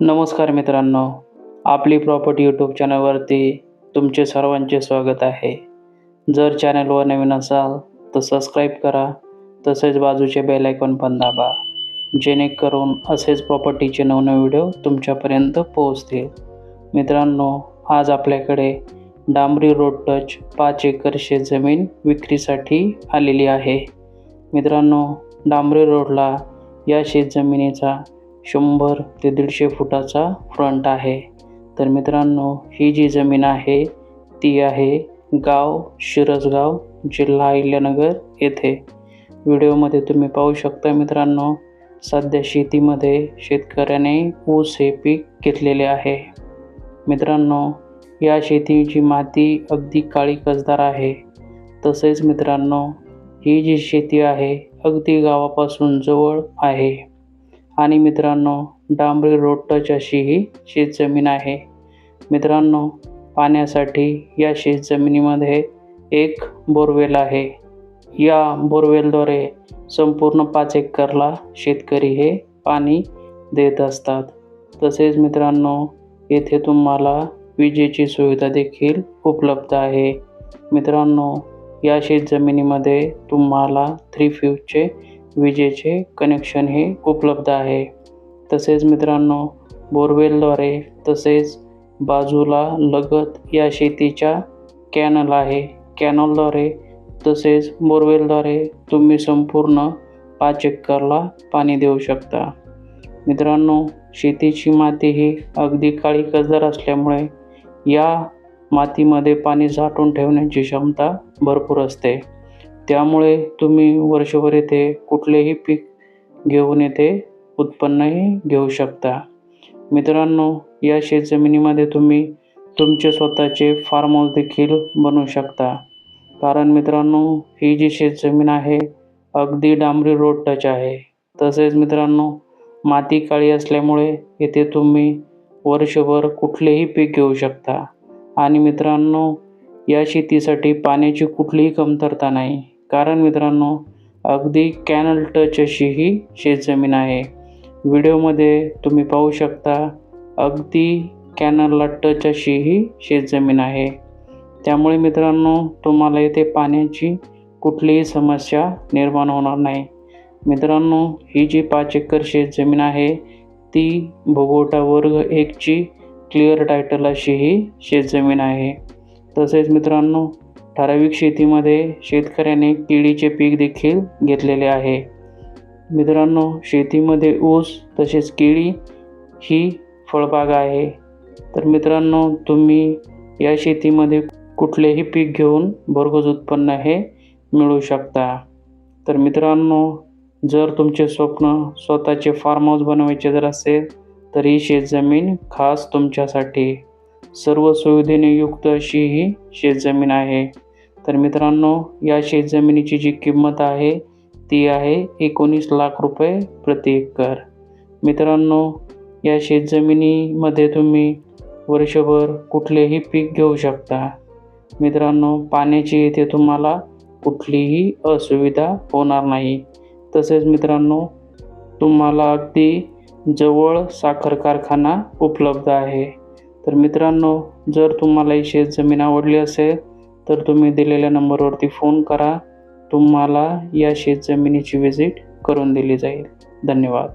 नमस्कार मित्रांनो, आपली प्रॉपर्टी यूट्यूब चॅनलवरती तुमचे सर्वांचे स्वागत आहे. जर चॅनलवर नवीन असाल तर सबस्क्राईब करा, तसेच बाजूचे बेल आयकॉन पण दाबा, जेणेकरून असेच प्रॉपर्टीचे नवनवे व्हिडिओ तुमच्यापर्यंत पोहोचतील. मित्रांनो, आज आपल्याकडे डांबरी रोड टच 5 एकर शेतजमीन विक्रीसाठी आलेली आहे. मित्रांनो, डांबरी रोडला या शेतजमिनीचा 100 ते 150 फुटाचा फ्रंट आहे. तर मित्रांनो, ही जी जमीन आहे ती आहे गाव शिरसगाव, जिल्हा अहिल्यानगर येथे. व्हिडिओमध्ये तुम्ही पाहू शकता मित्रांनो, सध्या शेतीमध्ये शेतकऱ्याने ऊस हे पीक घेतलेले आहे. मित्रांनो, या शेतीची माती अगदी काळी कसदार आहे. तसेच मित्रांनो, ही जी शेती आहे अगदी गावापासून जवळ आहे. आणि मित्रांनो, डांबरी रोड टच अशी ही शेतजमीन आहे. मित्रांनो, पाण्यासाठी या शेतजमिनीमध्ये एक बोरवेल आहे. या बोरवेलद्वारे संपूर्ण 5 एकरला शेतकरी हे पाणी देत असतात. तसेच मित्रांनो, येथे तुम्हाला विजेची सुविधा देखील उपलब्ध आहे. मित्रांनो, या शेतजमिनीमध्ये तुम्हाला 3 फेजचे विजेचे कनेक्शन हे उपलब्ध आहे. तसेच मित्रांनो, बोरवेलद्वारे तसेच बाजूला लगत या शेतीच्या कॅनल आहे. कॅनलद्वारे तसेच बोरवेलद्वारे तुम्ही संपूर्ण 5 एकरला पाणी देऊ शकता. मित्रांनो, शेतीची माती ही अगदी काळी कसदार असल्यामुळे या मातीमध्ये पाणी साठवून ठेवण्याची क्षमता भरपूर असते. त्यामुळे तुम्ही वर्षभर येथे कुठलेही पीक घेऊन येथे उत्पन्नही घेऊ शकता. मित्रांनो, या शेतजमिनीमध्ये तुम्ही तुमचे स्वतःचे फार्म हाऊस देखील बनवू शकता. कारण मित्रांनो, ही जी शेतजमीन आहे अगदी डांबरी रोड टच आहे. तसेच मित्रांनो, माती काळी असल्यामुळे येथे तुम्ही वर्षभर कुठलेही पीक घेऊ शकता. आणि मित्रांनो, या शेतीसाठी पाण्याची कुठलीही कमतरता नाही. कारण मित्रांनो, अगदी कॅनल टच अशी ही शेतजमीन आहे. व्हिडिओमध्ये तुम्ही पाहू शकता, अगदी कॅनलला टच अशी ही शेतजमीन आहे. त्यामुळे मित्रांनो, तुम्हाला येथे पाण्याची कुठलीही समस्या निर्माण होणार नाही. मित्रांनो, ही जी 5 एकर शेतजमीन आहे ती भोगवटा वर्ग 1 ची क्लिअर टायटल अशी ही शेतजमीन आहे. तसेच मित्रांनो, ठराविक शेतीमध्ये शेतकऱ्याने केळीचे पीक देखील घेतलेले आहे. मित्रांनो, शेतीमध्ये ऊस तसेच केळी ही फळबाग आहे. तर मित्रांनो, तुम्ही या शेतीमध्ये कुठलेही पीक घेऊन भरघोस उत्पन्न हे मिळवू शकता. तर मित्रांनो, जर तुमचे स्वप्न स्वतःचे फार्म हाऊस बनवायचे जर असेल तर ही शेतजमीन खास तुमच्यासाठी. सर्व सुविधेने युक्त अशी ही शेतजमीन आहे. तर मित्रांनो, या शेतजमिनीची जी किंमत आहे ती आहे 19 लाख रुपये प्रति एकर. मित्रांनो, या शेतजमिनीमध्ये तुम्ही वर्षभर कुठलेही पीक घेऊ शकता. मित्रांनो, पाण्याची इथे तुम्हाला कुठलीही असुविधा होणार नाही. तसेच मित्रांनो, तुम्हाला अगदी जवळ साखर कारखाना उपलब्ध आहे. तर मित्रांनो, जर तुम्हाला ही शेतजमीन आवडली असेल तर तुम्ही दिलेल्या नंबरवरती फोन करा. तुम्हाला या शेतजमिनीची व्हिजिट करून दिली जाईल. धन्यवाद.